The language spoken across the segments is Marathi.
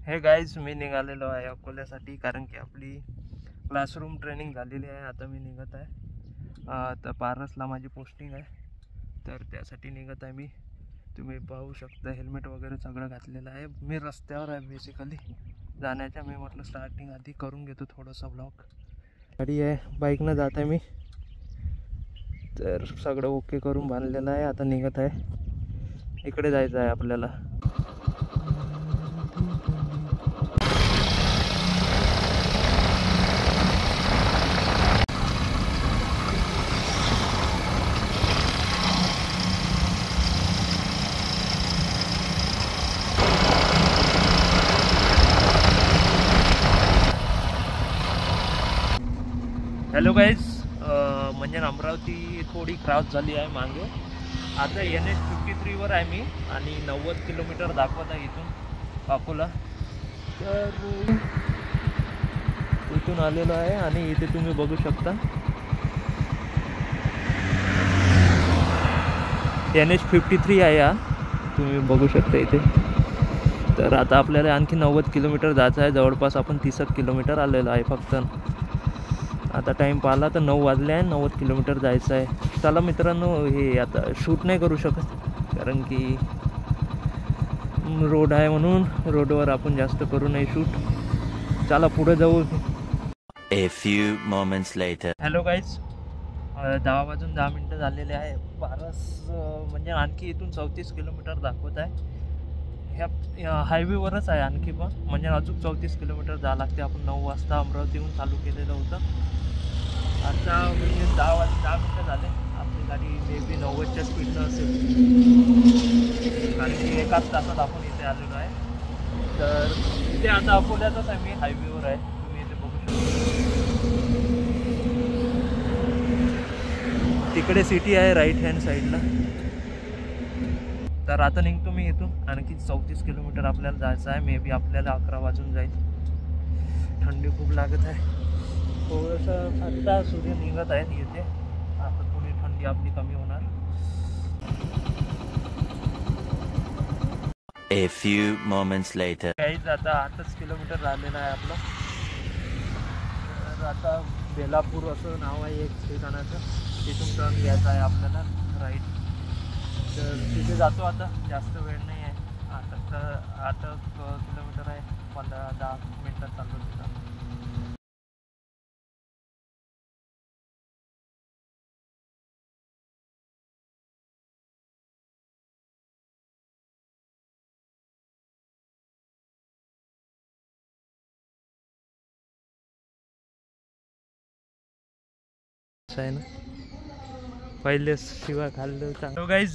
हे गाईज, मी निघालेलो आहे अकोल्यासाठी, कारण की आपली क्लासरूम ट्रेनिंग झालेली आहे. आता मी निघत आहे. तर पारसला माझी पोस्टिंग आहे, तर त्यासाठी निघत आहे मी. तुम्ही पाहू शकता हेल्मेट वगैरे सगळं घातलेलं आहे. मी रस्त्यावर आहे बेसिकली जाण्याच्या. मी म्हटलं स्टार्टिंग आधी करून घेतो थोडंसं ब्लॉग. गाडी आहे, बाईकनं जात आहे मी. तर सगळं ओके करून बांधलेलं आहे. आता निघत आहे, इकडे जायचं आहे आपल्याला. हॅलो गाईज, म्हणजे अमरावती थोडी क्रॉस झाली आहे मागे. आता NH53 आहे मी, आणि 90 किलोमीटर दाखवत आहे इथून अकोला. तर इथून आलेलो आहे आणि इथे तुम्ही बघू शकता NH53 आहे हा, तुम्ही बघू शकता इथे. तर आता आपल्याला आणखी 90 किलोमीटर जायचं आहे. जवळपास आपण 30 किलोमीटर आलेलो आहे फक्त. आता टाईम पाहिला तर 9 वाजले आहे. 90 किलोमीटर जायचं आहे. चला मित्रांनो, हे आता शूट नाही करू शकत कारण की रोड आहे, म्हणून रोडवर आपण जास्त करू नये शूट. चला पुढे जाऊ. A few moments later. Hello guys, 10 वाजून 10 मिनटं झालेले आहे. पारस म्हणजे आणखी इथून 34 किलोमीटर दाखवत आहे. ह्या हायवेवरच आहे आणखी पण, म्हणजे अजून 34 किलोमीटर जावं लागते. आपण 9 वाजता अमरावतीहून चालू केलेलं होतं. आता म्हणजे 10 वाजून 10 मिनटं झाले. आपली गाडी मे बी 90च्या स्पीडनं असेल, कारण की एकाच तासात आपण इथे आलेलो आहे. तर इथे आता अकोल्यातच आहे मी, हायवेवर आहे. तुम्ही इथे बघू शकता, तिकडे सिटी आहे राईट हँड साईडला. तर आता निघतो मी इथून. आणखी 34 किलोमीटर आपल्याला जायचं आहे. मे बी आपल्याला 11 वाजून जाईल. थंडी खूप लागत आहे थोडंसं. आत्ता सूर्य निघत आहेत इथे. आता थोडी थंडी आपली कमी होणार. A few moments later. काहीच आता 8 किलोमीटर राहिलेलं आहे आपलं. तर आता बेलापूर असं नाव आहे एक ठिकाणाचं, तिथून टर्न घ्यायचा आहे आपल्याला राईट. तर तिथे जातो आता. जास्त वेळ नाही आहे. आता 8 किलोमीटर आहे. 15-10 मिनटात चालतो तिथं. आहे ना, पहिले शिवाय खाल्लं होतं. गाईज,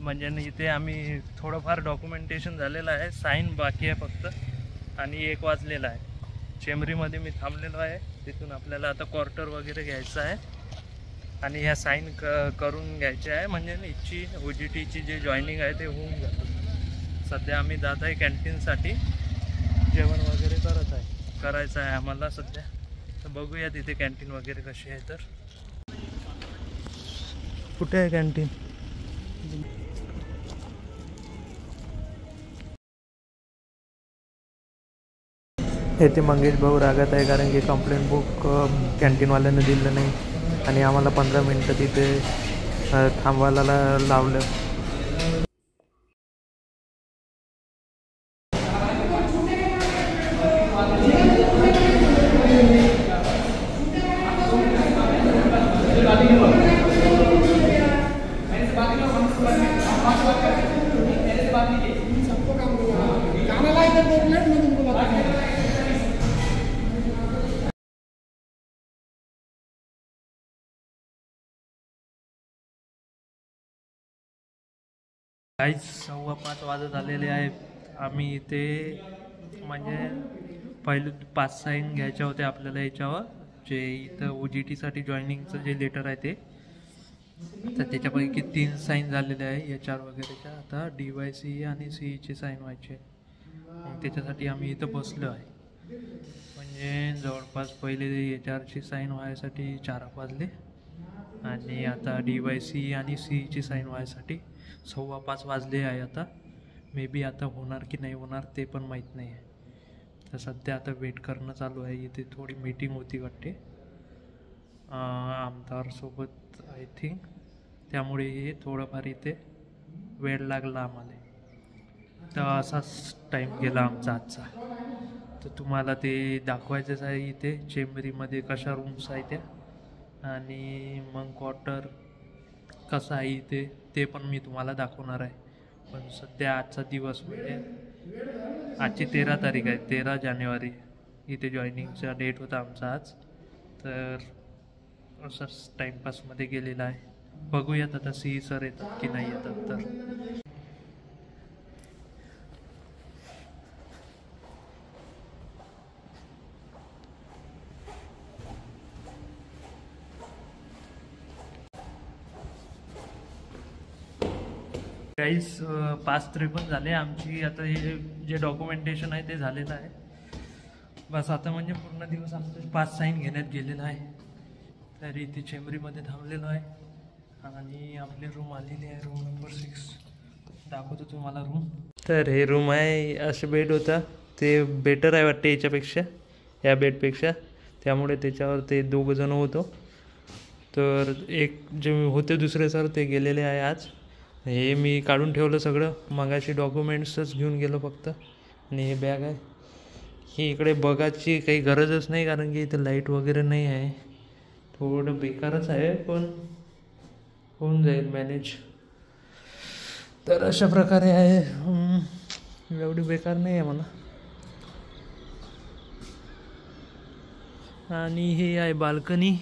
म्हणजे इथे आम्ही थोडंफार डॉक्युमेंटेशन झालेलं आहे. साईन बाकी आहे फक्त, आणि 1 वाजलेला आहे. चेंबरीमध्ये मी थांबलेलो आहे. तिथून आपल्याला आता क्वार्टर वगैरे घ्यायचं आहे, आणि ह्या साईन करून घ्यायचे आहे. म्हणजे इथची OGTची जे जॉईनिंग आहे ते होऊन जातं. सध्या आम्ही जात आहे कॅन्टीनसाठी, जेवण वगैरे करायचं आहे आम्हाला सध्या. तर बघूया तिथे कॅन्टीन वगैरे कशी आहे. तर कुठे आहे कॅन्टीन? हे ते मंगेश भाऊ रागत आहे, कारण की कंप्लेंट बुक कॅन्टीनवाल्यानं दिलं नाही, आणि आम्हाला 15 मिनटं तिथे थांबवायला लावलं. काहीच 5:15 वाजत आलेले आहे. आम्ही इथे म्हणजे पहिले 5 साईन घ्यायच्या होत्या आपल्याला याच्यावर, जे इथं OGTसाठी जॉईनिंगचं जे लेटर आहे ते. तर त्याच्यापैकी 3 साईन झालेले आहे HR वगैरेच्या. आता DYC आणि CEची साईन व्हायची. मग त्याच्यासाठी आम्ही इथं बसलो आहे. म्हणजे जवळपास पहिले HRची साईन व्हायसाठी 4 वाजले, आणि आता DYC आणि CEची साईन व्हायसाठी 5:15 वाजले आहे. आता मे बी आता होणार की नाही होणार ते पण माहीत नाही आहे. तर सध्या आता वेट करणं चालू आहे. इथे थोडी मीटिंग होती वाटते आमदारसोबत आय थिंक, त्यामुळे हे थोडंफार इथे वेळ लागला आम्हाला. तर असाच टाईम गेला आमचा आजचा. तर तुम्हाला ते दाखवायचंच आहे इथे चेंबरीमध्ये कशा रूम्स आहेत त्या, आणि मग क्वार्टर कसं आहे इथे ते पण मी तुम्हाला दाखवणार आहे. पण सध्या आजचा दिवस म्हणजे आजची 13 तारीख आहे, 13 जानेवारी इथे जॉईनिंगचा डेट होता आमचा आज. तर असंच टाईमपासमध्ये गेलेला आहे. बघूयात आता सी सर येतात की नाही येतात. तर गाईस 5:53 झाले. आमची आता हे जे डॉक्युमेंटेशन आहे ते झालेलं आहे. बस आता म्हणजे पूर्ण दिवस आमचं 5 साईन घेण्यात गेलेला आहे. तरी इथे चेंबरीमध्ये थांबलेलो आहे आणि आपली रूम आलेली आहे, रूम नंबर 6. दाखवतो तुम्हाला रूम. तर हे रूम आहे. असं बेड होता, ते बेटर आहे वाटते याच्यापेक्षा, या बेडपेक्षा. त्यामुळे त्याच्यावर ते 2 जण होतो. तर एक जे होते दुसरे सर ते गेलेले आहे आज. हे मी काढून ठेवलं सगळं, मगाशी डॉक्युमेंट्सच घेऊन गेलो फक्त. आणि हे बॅग आहे. ही इकडे बघायची काही गरजच नाही कारण की इथं लाईट वगैरे नाही आहे. थोडं बेकारच आहे पण होऊन जाईल मॅनेज. तर अशा प्रकारे आहे, एवढी बेकार नाही आहे म्हणा. आणि हे आहे बाल्कनी.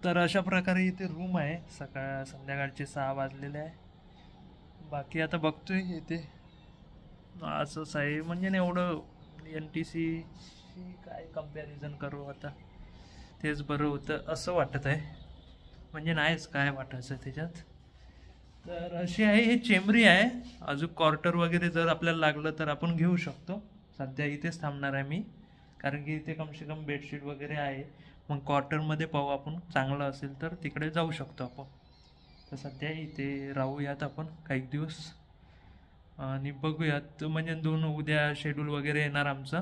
तर अशा प्रकारे इथे रूम आहे. संध्याकाळचे 6 वाजलेले आहे. बाकी आता बघतोय इथे असंच आहे, म्हणजे नाही एवढं NTC काय कम्पॅरिझन करू आता, तेच बरं होतं असं वाटत आहे. म्हणजे नाहीच काय वाटायचं त्याच्यात. तर अशी आहे, हे चेंबरी आहे. अजून क्वार्टर वगैरे जर आपल्याला लागलं तर आपण घेऊ शकतो. सध्या इथेच थांबणार आहे मी कारण की इथे कमसे कम बेडशीट वगैरे आहे. मग क्वार्टरमध्ये पाहू आपण, चांगलं असेल तर तिकडे जाऊ शकतो आपण. तर सध्या इथे राहूयात आपण काही दिवस आणि बघूयात. म्हणजे 2 उद्या शेड्यूल वगैरे येणार आमचं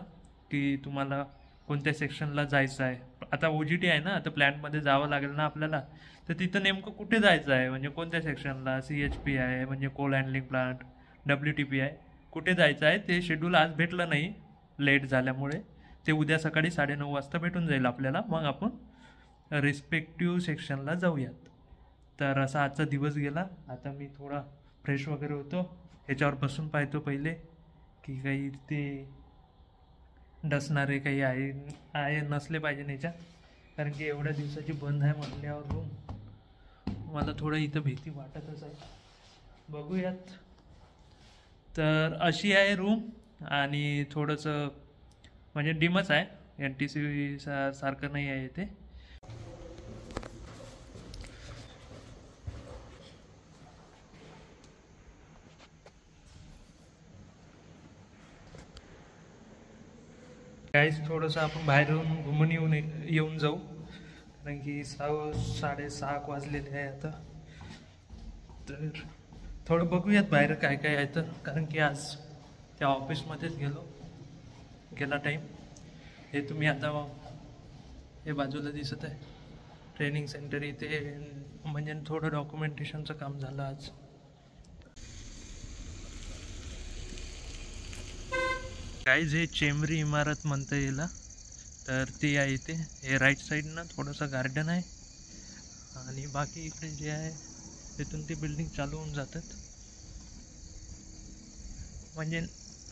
की तुम्हाला कोणत्या सेक्शनला जायचं आहे. आता OGT आहे ना, तर प्लॅन्टमध्ये जावं लागेल ना आपल्याला. तर तिथं नेमकं कुठे जायचं आहे, म्हणजे कोणत्या सेक्शनला. CHP आहे म्हणजे कोल हँडलिंग प्लांट, WTP आहे, कुठे जायचं आहे ते शेड्यूल आज भेटलं नाही लेट झाल्यामुळे. ते उद्या सकाळी 9:30 वाजता भेटून जाईल आपल्याला. मग आपण रिस्पेक्टिव्ह सेक्शनला जाऊयात. तर असा आजचा दिवस गेला. आता मी थोडा फ्रेश वगैरे होतो, ह्याच्यावर बसून पाहतो पहिले की काही ते डसणारे काही आहे नसले पाहिजे ह्याच्यात, कारण की एवढ्या दिवसाची बंद आहे म्हटल्यावर रूम मला थोडं इथं भीती वाटतच आहे. बघूयात. तर अशी आहे रूम आणि थोडंसं म्हणजे डिमच आहे, NTC सारखं नाही आहे इथे. काहीच थोडंसं आपण बाहेरून घुमून येऊन जाऊ कारण की 6:30 वाजलेले आहे आता. तर थोडं बघूयात बाहेर काय काय आहे. तर कारण की आज त्या ऑफिसमध्येच गेला टाईम. हे तुम्ही आता हे बाजूला दिसत आहे ट्रेनिंग सेंटर. इथे म्हणजे थोडं डॉक्युमेंटेशनचं काम झालं आज. काहीच हे चेंबरी इमारत म्हणता येईल. तर ती आहे इथे. हे राईट साईडनं थोडंसं गार्डन आहे आणि बाकी इकडे जे आहे तिथून ती बिल्डिंग चालू होऊन जातात. म्हणजे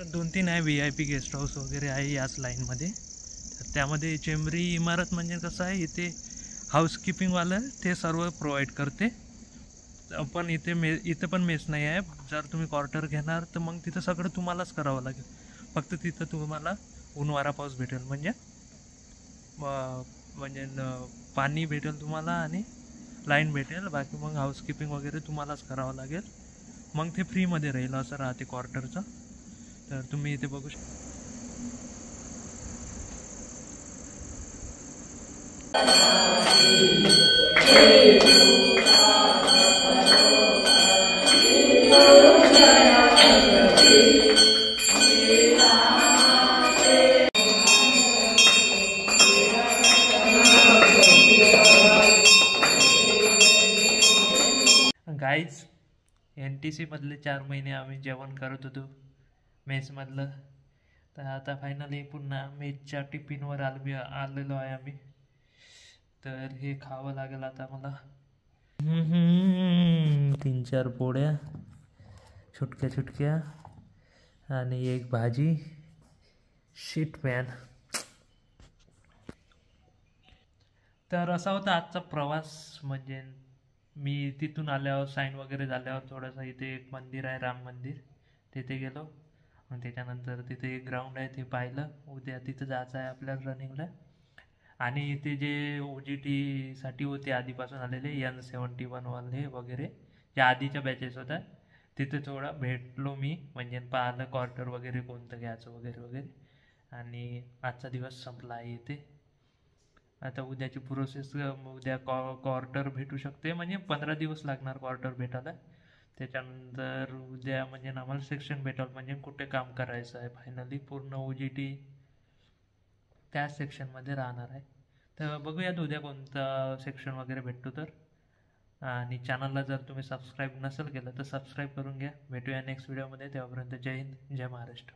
2-3 आहे VIP गेस्ट हाऊस वगैरे आहे याच लाईनमध्ये. तर त्यामध्ये चेंबरी इमारत म्हणजे कसं आहे, इथे हाऊसकीपिंगवालं ते सर्व प्रोव्हाइड करते. पण इथे पण मेस नाही आहे. जर तुम्ही क्वार्टर घेणार तर मग तिथं सगळं तुम्हालाच करावं लागेल. फक्त तिथं तुम्हाला ऊन वारा पाऊस भेटेल, म्हणजे पाणी भेटेल तुम्हाला आणि लाईन भेटेल. बाकी मग हाऊसकीपिंग वगैरे तुम्हालाच करावं लागेल. मग ते फ्रीमध्ये राहील असं राहते क्वार्टरचं. तर तुम्ही इथे बघू शकता. गाईज NTC मधले 4 महिने आम्ही जेवण करत होतो मेसमधलं, तर आता फायनली पुन्हा मेसच्या टिफिनवर आलेलो आहे आम्ही. तर हे खावं लागेल आता मला. 3-4 पोळ्या छोटक्या छोटक्या आणि एक भाजी. Shit man. तर असा होता आजचा प्रवास. म्हणजे मी तिथून आल्यावर साईन वगैरे झाल्यावर थोडंसं इथे एक मंदिर आहे, राम मंदिर, तिथे गेलो. आणि त्याच्यानंतर तिथे एक ग्राउंड आहे ते पाहिलं. उद्या तिथं जायचं आहे आपल्याला रनिंगला. आणि इथे जे OGT साठी होते आधीपासून आलेले N71 वाले वगैरे, ज्या आधीच्या बॅचेस होत्या, तिथे थोडं भेटलो मी. म्हणजे पाहिलं क्वार्टर वगैरे कोणतं घ्यायचं वगैरे वगैरे. आणि आजचा दिवस संपला आहे इथे. आता उद्याची प्रोसेस, उद्या क्वार्टर भेटू शकते. म्हणजे 15 दिवस लागणार क्वार्टर भेटायला. त्याच्यानंतर उद्या म्हणजे आम्हाला सेक्शन भेटाल, म्हणजे कुठे काम करायचं आहे. फायनली पूर्ण OGT त्याच सेक्शनमध्ये राहणार आहे. तर बघूयात उद्या कोणता सेक्शन वगैरे भेटतो तर. आणि चॅनलला जर तुम्ही सबस्क्राईब नसेल केलं तर सबस्क्राईब करून घ्या. भेटूया नेक्स्ट व्हिडिओमध्ये. तेव्हापर्यंत जय हिंद, जय महाराष्ट्र.